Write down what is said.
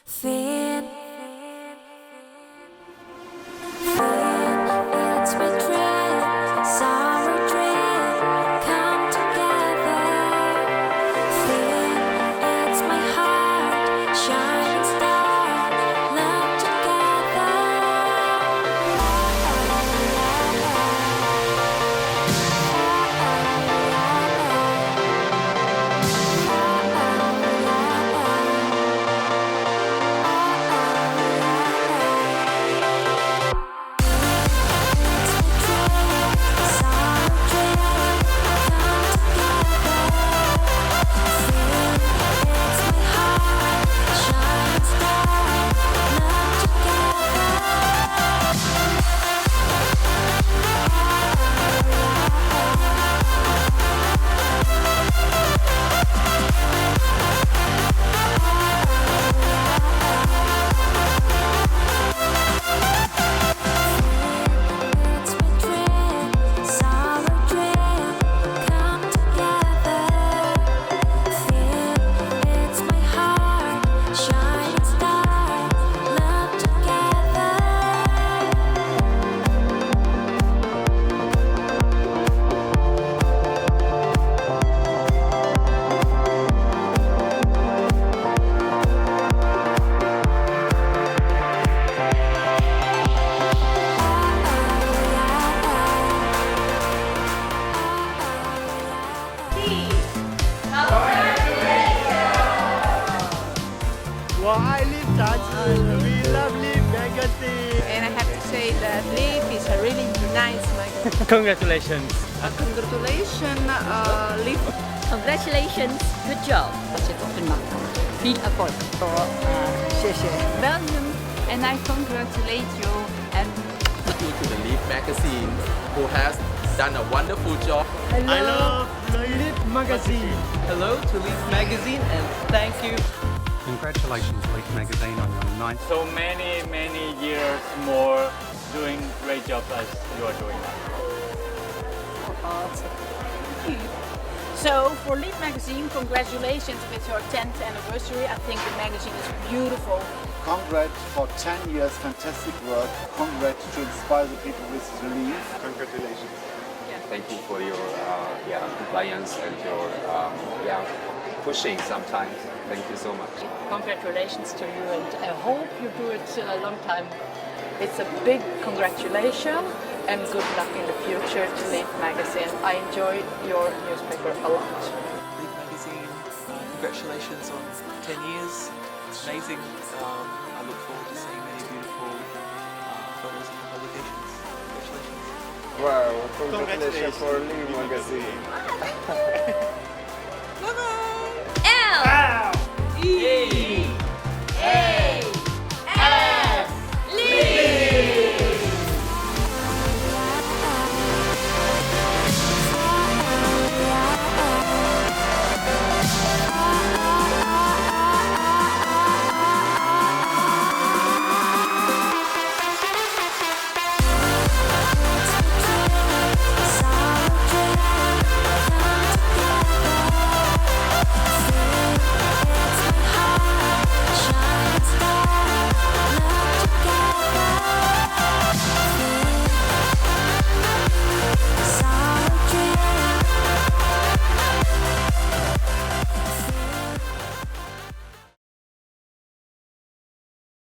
Fin, it's my dream, summer dream, come together. Fin, it's my heart, shining star, love together. Why Leaf Touch? We love Leaf magazine. And I have to say that Leaf is a really nice magazine. Congratulations. Congratulations, Leaf. Congratulations, good job. 这个很棒 ，big effort. 谢谢。Welcome, and I congratulate you and. To the Leaf magazine, who has done a wonderful job. I love Leaf magazine. Hello to Leaf Magazine and thank you. Congratulations, Leaf Magazine, on your ninth. So many years more doing great job as you are doing now. So for Leaf Magazine, congratulations with your 10th anniversary. I think the magazine is beautiful. Congrats for 10 years, fantastic work. Congrats to inspire the people with Leaf. Congratulations. Thank you for your compliance and your pushing sometimes. Thank you so much. Congratulations to you, and I hope you do it a long time. It's a big congratulations and good luck in the future to Leaf Magazine. I enjoy your newspaper a lot. Leaf Magazine, congratulations on 10 years. It's amazing. I look forward to seeing many beautiful photos and publications. Congratulations. Wow, congratulations for Leaf Magazine.